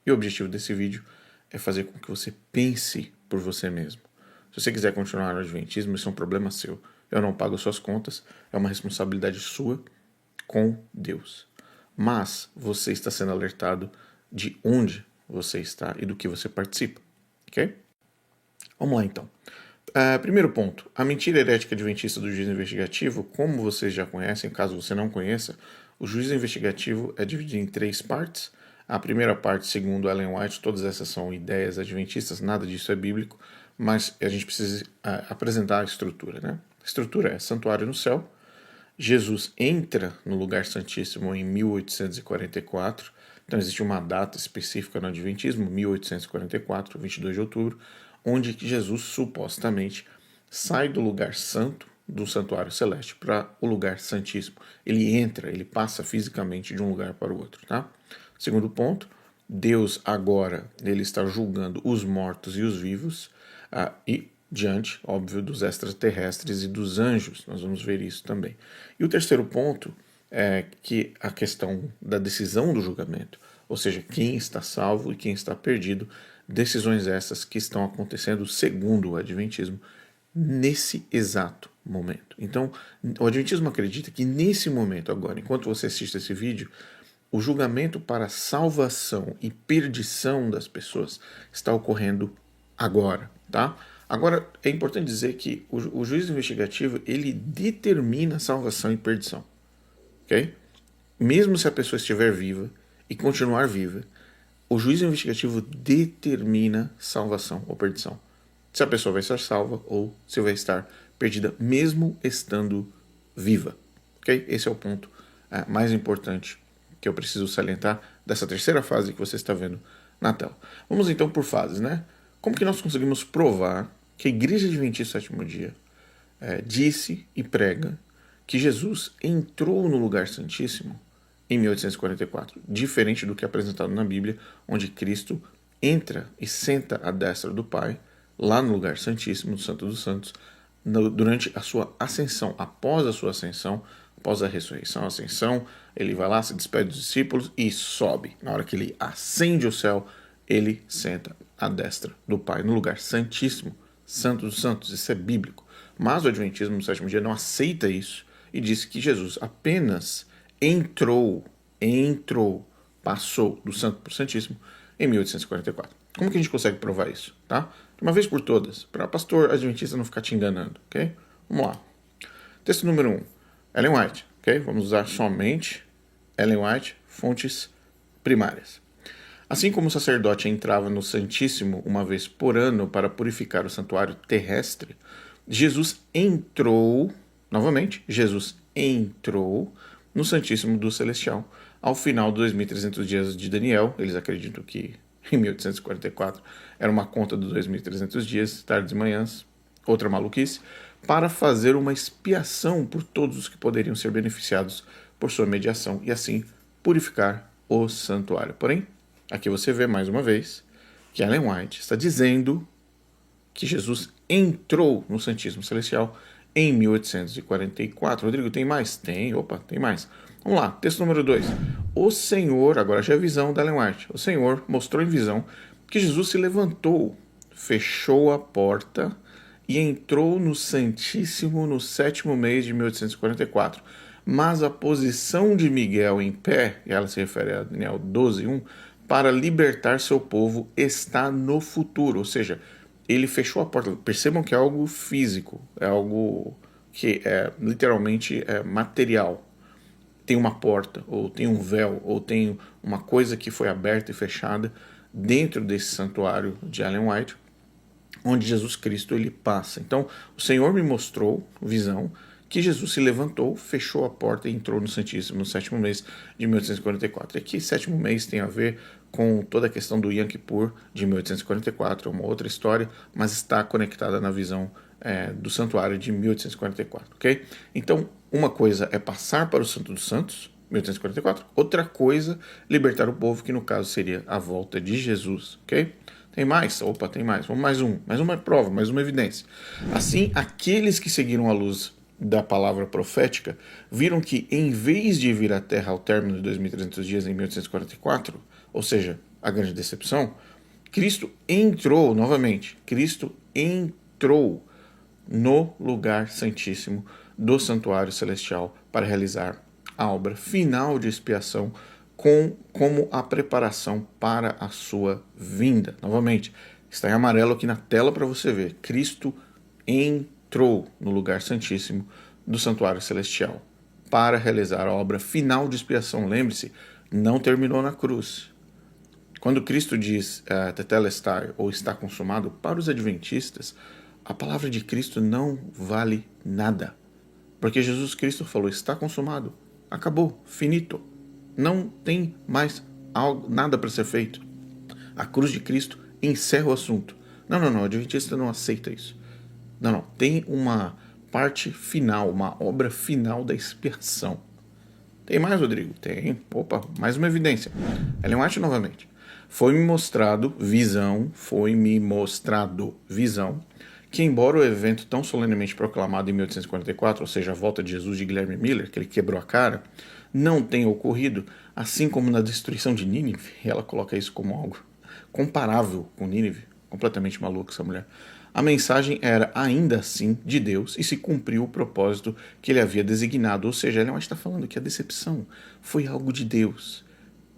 E o objetivo desse vídeo é fazer com que você pense por você mesmo. Se você quiser continuar no Adventismo, isso é um problema seu. Eu não pago suas contas, é uma responsabilidade sua com Deus. Mas você está sendo alertado de onde você está e do que você participa. Ok? Vamos lá então. Primeiro ponto, a mentira herética adventista do juízo investigativo, como vocês já conhecem, caso você não conheça, o juízo investigativo é dividido em 3 partes. A primeira parte, segundo Ellen White, todas essas são ideias adventistas, nada disso é bíblico, mas a gente precisa apresentar a estrutura, né? A estrutura é santuário no céu, Jesus entra no lugar santíssimo em 1844, então existe uma data específica no Adventismo, 1844, 22 de outubro, onde Jesus supostamente sai do lugar santo, do santuário celeste, para o lugar santíssimo. Ele entra, ele passa fisicamente de um lugar para o outro, tá? Segundo ponto, Deus agora ele está julgando os mortos e os vivos, e diante, óbvio, dos extraterrestres e dos anjos. Nós vamos ver isso também. E o terceiro ponto é que a questão da decisão do julgamento, ou seja, quem está salvo e quem está perdido, decisões essas que estão acontecendo segundo o Adventismo nesse exato momento. Então, o Adventismo acredita que nesse momento agora, enquanto você assiste esse vídeo, o julgamento para salvação e perdição das pessoas está ocorrendo agora, tá? Agora, é importante dizer que o juízo investigativo, ele determina salvação e perdição, ok? Mesmo se a pessoa estiver viva e continuar viva, o juízo investigativo determina salvação ou perdição. Se a pessoa vai ser salva ou se vai estar perdida, mesmo estando viva, ok? Esse é o ponto mais importante que eu preciso salientar dessa terceira fase que você está vendo na tela. Vamos então por fases, né? Como que nós conseguimos provar que a Igreja Adventista do Sétimo Dia disse e prega que Jesus entrou no lugar santíssimo em 1844, diferente do que é apresentado na Bíblia, onde Cristo entra e senta à destra do Pai, lá no lugar santíssimo, no Santo dos Santos, durante a sua ascensão, após a sua ascensão, após a ressurreição, a ascensão, ele vai lá, se despede dos discípulos e sobe. Na hora que ele ascende ao céu, ele senta à destra do Pai, no lugar santíssimo, Santo dos Santos. Isso é bíblico. Mas o Adventismo no sétimo dia não aceita isso e diz que Jesus apenas entrou, passou do Santo para o Santíssimo em 1844. Como que a gente consegue provar isso, tá? De uma vez por todas, para o pastor adventista não ficar te enganando, ok? Vamos lá. Texto número 1. Ellen White, ok? Vamos usar somente Ellen White, fontes primárias. Assim como o sacerdote entrava no Santíssimo uma vez por ano para purificar o santuário terrestre, Jesus entrou, novamente, Jesus entrou no Santíssimo do Celestial ao final dos 2.300 dias de Daniel. Eles acreditam que em 1844 era uma conta dos 2.300 dias, tardes e manhãs, outra maluquice, para fazer uma expiação por todos os que poderiam ser beneficiados por sua mediação e assim purificar o santuário. Porém, aqui você vê mais uma vez que Ellen White está dizendo que Jesus entrou no Santíssimo Celestial em 1844. Rodrigo, tem mais? Tem mais. Vamos lá, texto número 2. O Senhor, agora já é a visão da Ellen White, o Senhor mostrou em visão que Jesus se levantou, fechou a porta e entrou no Santíssimo no 7º mês de 1844. Mas a posição de Miguel em pé, e ela se refere a Daniel 12:1, para libertar seu povo está no futuro. Ou seja, ele fechou a porta. Percebam que é algo físico, é algo que é literalmente material. Tem uma porta, ou tem um véu, ou tem uma coisa que foi aberta e fechada dentro desse santuário de Ellen White, onde Jesus Cristo ele passa. Então, o Senhor me mostrou, visão, que Jesus se levantou, fechou a porta e entrou no Santíssimo no 7º mês de 1844. E aqui, 7º mês tem a ver com toda a questão do Yom Kippur de 1844, é uma outra história, mas está conectada na visão do santuário de 1844, ok? Então, uma coisa é passar para o Santo dos Santos, 1844, outra coisa, libertar o povo, que no caso seria a volta de Jesus, ok? Tem mais? Opa, tem mais. Vamos mais uma prova, mais uma evidência. Assim, aqueles que seguiram a luz da palavra profética viram que, em vez de vir à Terra ao término de 2.300 dias em 1844, ou seja, a grande decepção? Cristo entrou, novamente, Cristo entrou no lugar santíssimo do santuário celestial para realizar a obra final de expiação como a preparação para a sua vinda. Novamente, está em amarelo aqui na tela para você ver. Cristo entrou no lugar santíssimo do santuário celestial para realizar a obra final de expiação. Lembre-se, não terminou na cruz. Quando Cristo diz tetelestai, ou está consumado, para os adventistas, a palavra de Cristo não vale nada. Porque Jesus Cristo falou, está consumado, acabou, finito. Não tem mais nada para ser feito. A cruz de Cristo encerra o assunto. Não, o adventista não aceita isso. Não, tem uma parte final, uma obra final da expiação. Tem mais, Rodrigo? Tem. Opa, mais uma evidência. Ellen White novamente. Foi-me mostrado visão, que embora o evento tão solenemente proclamado em 1844, ou seja, a volta de Jesus de Guilherme Miller, que ele quebrou a cara, não tenha ocorrido, assim como na destruição de Nínive, e ela coloca isso como algo comparável com Nínive, completamente maluca essa mulher. A mensagem era ainda assim de Deus e se cumpriu o propósito que ele havia designado, ou seja, ele está falando que a decepção foi algo de Deus,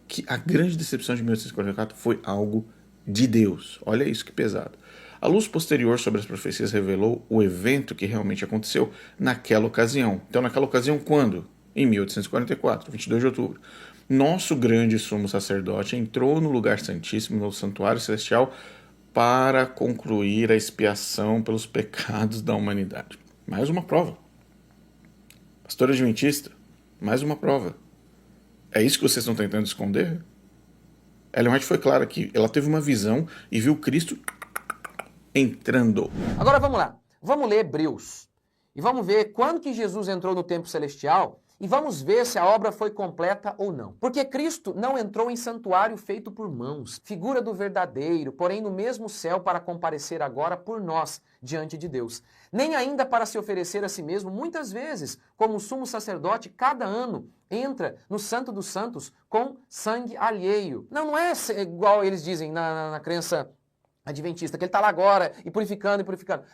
que a grande decepção de 1844 foi algo de Deus. Olha isso que pesado. A luz posterior sobre as profecias revelou o evento que realmente aconteceu naquela ocasião. Então, naquela ocasião, quando? Em 1844, 22 de outubro. Nosso grande sumo sacerdote entrou no lugar santíssimo, no santuário celestial, para concluir a expiação pelos pecados da humanidade. Mais uma prova. Pastor adventista, mais uma prova. É isso que vocês estão tentando esconder? Ellen White foi clara aqui. Ela teve uma visão e viu Cristo entrando. Agora vamos lá. Vamos ler Hebreus. E vamos ver quando que Jesus entrou no templo celestial e vamos ver se a obra foi completa ou não. Porque Cristo não entrou em santuário feito por mãos, figura do verdadeiro, porém no mesmo céu para comparecer agora por nós diante de Deus. Nem ainda para se oferecer a si mesmo, muitas vezes, como sumo sacerdote, cada ano entra no Santo dos Santos com sangue alheio. Não é igual eles dizem na crença adventista, que ele está lá agora e purificando.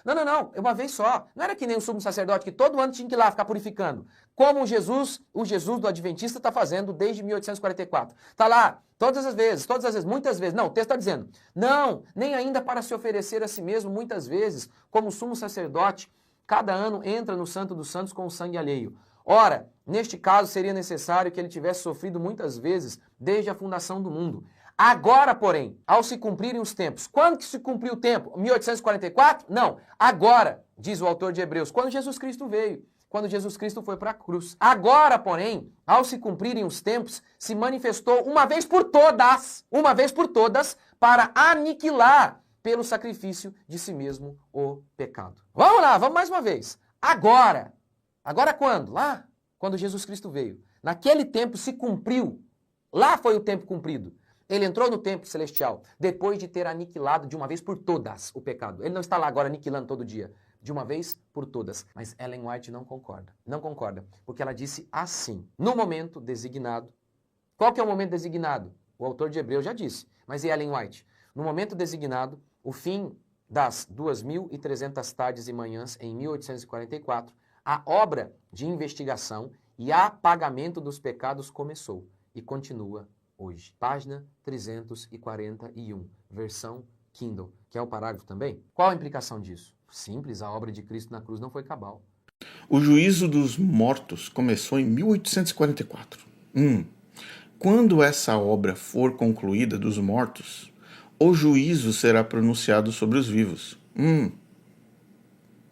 Não, é uma vez só. Não era que nem o sumo sacerdote que todo ano tinha que ir lá ficar purificando. Como o Jesus do adventista está fazendo desde 1844. Está lá todas as vezes, muitas vezes. Não, o texto está dizendo, não, nem ainda para se oferecer a si mesmo muitas vezes, como o sumo sacerdote, cada ano entra no Santo dos Santos com o sangue alheio. Ora, neste caso seria necessário que ele tivesse sofrido muitas vezes desde a fundação do mundo. Agora, porém, ao se cumprirem os tempos, quando que se cumpriu o tempo? 1844? Não, agora, diz o autor de Hebreus, quando Jesus Cristo veio, quando Jesus Cristo foi para a cruz. Agora, porém, ao se cumprirem os tempos, se manifestou uma vez por todas, para aniquilar pelo sacrifício de si mesmo o pecado. Vamos lá, vamos mais uma vez. Agora quando? Lá, quando Jesus Cristo veio. Naquele tempo se cumpriu, lá foi o tempo cumprido. Ele entrou no templo celestial depois de ter aniquilado de uma vez por todas o pecado. Ele não está lá agora aniquilando todo dia, de uma vez por todas. Mas Ellen White não concorda. Não concorda, porque ela disse assim, no momento designado. Qual que é o momento designado? O autor de Hebreus já disse, mas e Ellen White? No momento designado, o fim das 2.300 tardes e manhãs em 1844, a obra de investigação e apagamento dos pecados começou e continua hoje. Página 341, versão Kindle, que é o parágrafo também. Qual a implicação disso? Simples, a obra de Cristo na cruz não foi cabal. O juízo dos mortos começou em 1844. Quando essa obra for concluída dos mortos, o juízo será pronunciado sobre os vivos.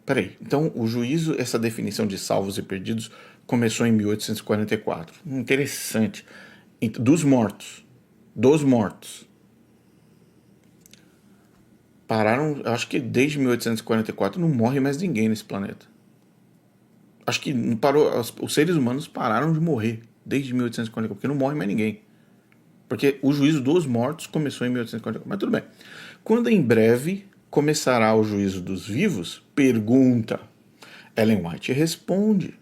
Peraí, então o juízo, essa definição de salvos e perdidos, começou em 1844. Interessante. Dos mortos. Pararam, acho que desde 1844 não morre mais ninguém nesse planeta. Acho que os seres humanos pararam de morrer desde 1844, porque não morre mais ninguém. Porque o juízo dos mortos começou em 1844. Mas tudo bem. Quando em breve começará o juízo dos vivos? Pergunta. Ellen White responde.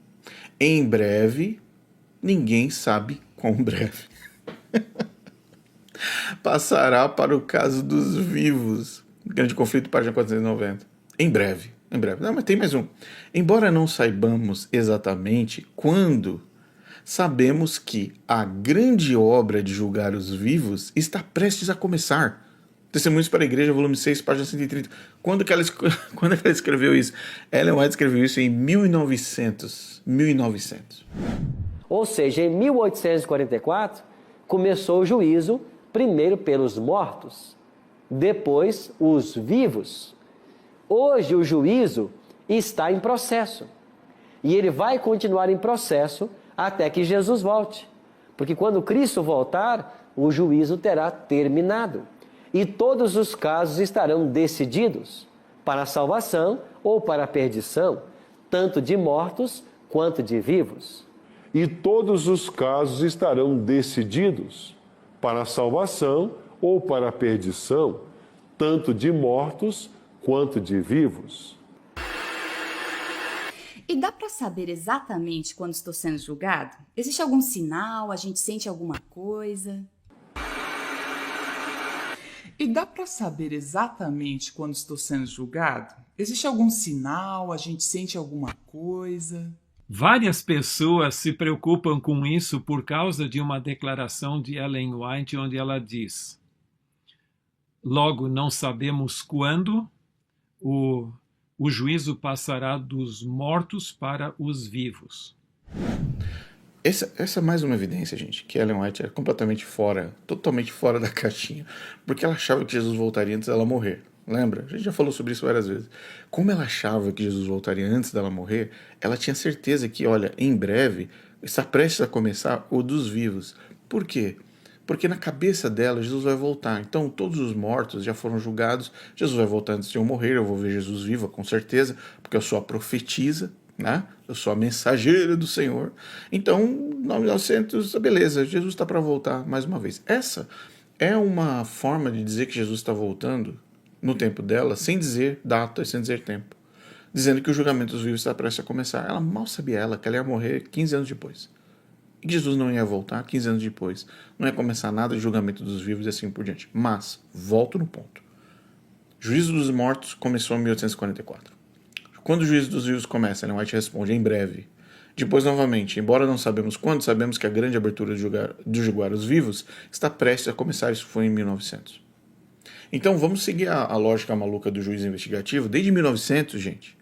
Em breve, ninguém sabe quão breve. passará para o caso dos vivos. Grande conflito, página 490. Em breve, em breve. Não, mas tem mais um. Embora não saibamos exatamente quando, sabemos que a grande obra de julgar os vivos está prestes a começar. Testemunhos para a Igreja, volume 6, página 130. Quando que ela escreveu isso? Ellen White escreveu isso em 1900. 1900. Ou seja, em 1844, começou o juízo, primeiro pelos mortos, depois os vivos. Hoje o juízo está em processo. E ele vai continuar em processo até que Jesus volte. Porque quando Cristo voltar, o juízo terá terminado. E todos os casos estarão decididos para a salvação ou para a perdição, tanto de mortos quanto de vivos. E todos os casos estarão decididos para a salvação ou para a perdição, tanto de mortos quanto de vivos. E dá para saber exatamente quando estou sendo julgado? Existe algum sinal? A gente sente alguma coisa? E dá para saber exatamente quando estou sendo julgado? Existe algum sinal? A gente sente alguma coisa? Várias pessoas se preocupam com isso por causa de uma declaração de Ellen White, onde ela diz: logo não sabemos quando o juízo passará dos mortos para os vivos. Essa é mais uma evidência, gente, que Ellen White era completamente fora, totalmente fora da caixinha, porque ela achava que Jesus voltaria antes dela morrer. Lembra? A gente já falou sobre isso várias vezes. Como ela achava que Jesus voltaria antes dela morrer, ela tinha certeza que, olha, em breve, está prestes a começar o dos vivos. Por quê? Porque na cabeça dela, Jesus vai voltar. Então, todos os mortos já foram julgados. Jesus vai voltar antes de eu morrer. Eu vou ver Jesus viva, com certeza, porque eu sou a profetisa, né? Eu sou a mensageira do Senhor. Então, 1900, beleza, Jesus está para voltar mais uma vez. Essa é uma forma de dizer que Jesus está voltando no tempo dela, sem dizer data, sem dizer tempo. Dizendo que o julgamento dos vivos está prestes a começar. Ela mal sabia que ela ia morrer 15 anos depois. E que Jesus não ia voltar 15 anos depois. Não ia começar nada de julgamento dos vivos e assim por diante. Mas, volto no ponto. Juízo dos mortos começou em 1844. Quando o juízo dos vivos começa, Ellen White responde: em breve. Depois, novamente, embora não sabemos quando, sabemos que a grande abertura de julgar os vivos está prestes a começar. Isso foi em 1900. Então, vamos seguir a lógica maluca do juízo investigativo. Desde 1900, gente,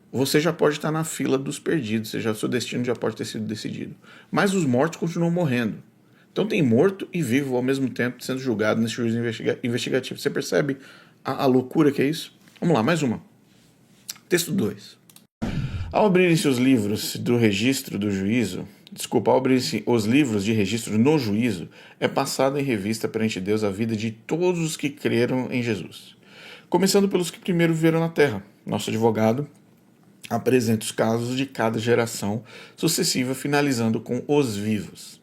você já pode estar na fila dos perdidos, seu destino já pode ter sido decidido. Mas os mortos continuam morrendo. Então tem morto e vivo ao mesmo tempo sendo julgado nesse juízo investigativo. Você percebe a loucura que é isso? Vamos lá, mais uma. Texto 2. Ao abrirem-se os livros do registro do juízo, ao abrirem-se os livros de registro no juízo, é passada em revista perante Deus a vida de todos os que creram em Jesus. Começando pelos que primeiro viveram na terra. Nosso advogado apresenta os casos de cada geração sucessiva, finalizando com os vivos.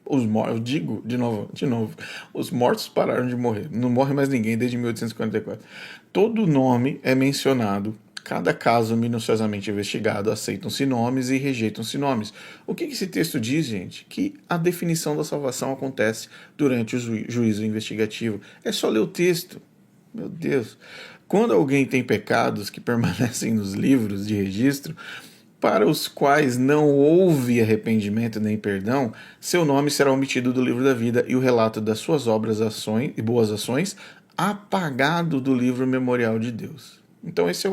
Eu digo de novo, os mortos pararam de morrer. Não morre mais ninguém desde 1844. Todo nome é mencionado, cada caso minuciosamente investigado, aceitam-se nomes e rejeitam-se nomes. O que esse texto diz, gente? Que a definição da salvação acontece durante o juízo investigativo. É só ler o texto. Meu Deus. Quando alguém tem pecados que permanecem nos livros de registro, para os quais não houve arrependimento nem perdão, seu nome será omitido do livro da vida e o relato das suas obras e boas ações apagado do livro memorial de Deus. Então esse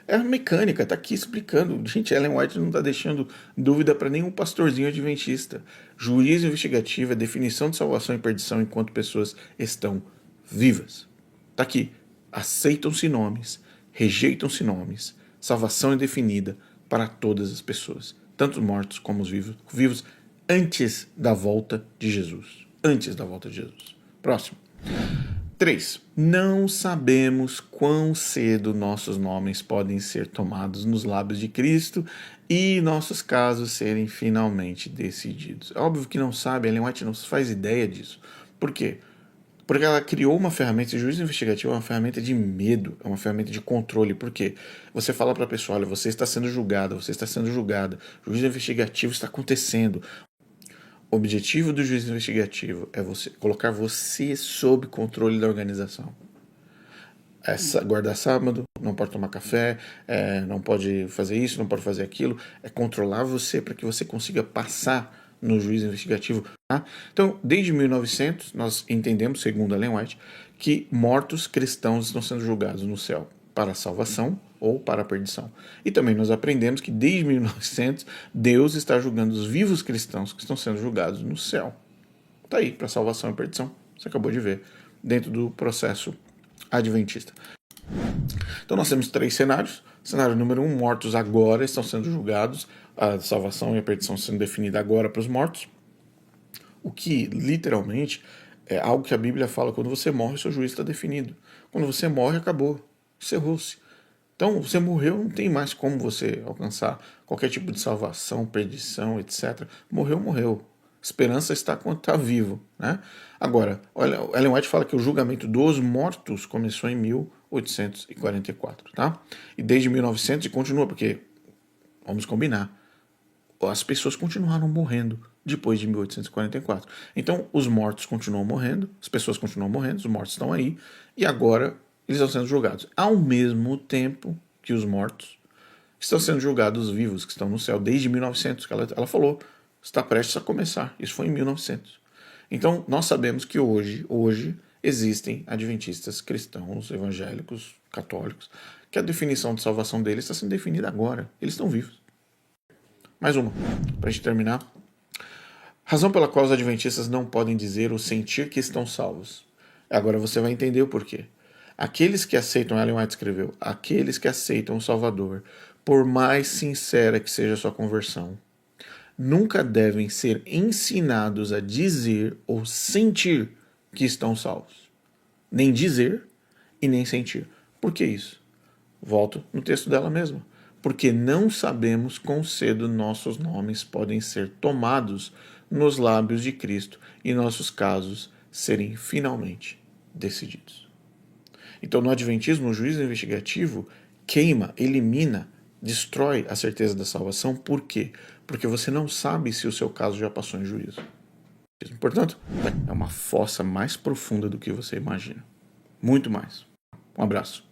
é a mecânica, está aqui explicando. Gente, Ellen White não está deixando dúvida para nenhum pastorzinho adventista. Juízo investigativo é definição de salvação e perdição enquanto pessoas estão vivas. Está aqui. Aceitam-se nomes, rejeitam-se nomes. Salvação é definida para todas as pessoas, tanto os mortos como os vivos, antes da volta de Jesus. Antes da volta de Jesus. Próximo. 3. Não sabemos quão cedo nossos nomes podem ser tomados nos lábios de Cristo e nossos casos serem finalmente decididos. É óbvio que não sabe, Ellen White não faz ideia disso. Por quê? Porque ela criou uma ferramenta, o juízo investigativo é uma ferramenta de medo, é uma ferramenta de controle. Por quê? Você fala para a pessoa: olha, você está sendo julgada, o juízo investigativo está acontecendo. O objetivo do juízo investigativo é colocar você sob controle da organização. Guardar sábado, não pode tomar café, não pode fazer isso, não pode fazer aquilo. É controlar você para que você consiga passar no juízo investigativo. Tá? Então, desde 1900, nós entendemos, segundo Ellen White, que mortos cristãos estão sendo julgados no céu para a salvação ou para a perdição. E também nós aprendemos que desde 1900, Deus está julgando os vivos cristãos que estão sendo julgados no céu. Está aí, para salvação e perdição. Você acabou de ver, dentro do processo adventista. Então nós temos 3 cenários. Cenário número 1, mortos agora estão sendo julgados, a salvação e a perdição sendo definida agora para os mortos. O que, literalmente, é algo que a Bíblia fala: quando você morre, o seu juízo está definido. Quando você morre, acabou, encerrou-se. Então, você morreu, não tem mais como você alcançar qualquer tipo de salvação, perdição, etc. Morreu, morreu. Esperança está quando está vivo, né? Agora, olha, Ellen White fala que o julgamento dos mortos começou em 1844, tá? E desde 1900 e continua, porque, vamos combinar, as pessoas continuaram morrendo depois de 1844. Então, os mortos continuam morrendo, as pessoas continuam morrendo, os mortos estão aí, e agora eles estão sendo julgados. Ao mesmo tempo que os mortos estão sendo julgados os vivos, que estão no céu, desde 1900, que ela falou, está prestes a começar. Isso foi em 1900. Então, nós sabemos que hoje existem adventistas cristãos, evangélicos, católicos, que a definição de salvação deles está sendo definida agora. Eles estão vivos. Mais uma, para a gente terminar. Razão pela qual os adventistas não podem dizer ou sentir que estão salvos. Agora você vai entender o porquê. Aqueles que aceitam, Ellen White escreveu, aqueles que aceitam o Salvador, por mais sincera que seja a sua conversão, nunca devem ser ensinados a dizer ou sentir que estão salvos. Nem dizer e nem sentir. Por que isso? Volto no texto dela mesma. Porque não sabemos quão cedo nossos nomes podem ser tomados nos lábios de Cristo e nossos casos serem finalmente decididos. Então, no Adventismo, o juízo investigativo queima, elimina, destrói a certeza da salvação. Por quê? Porque você não sabe se o seu caso já passou em juízo. Portanto, é uma fossa mais profunda do que você imagina. Muito mais. Um abraço.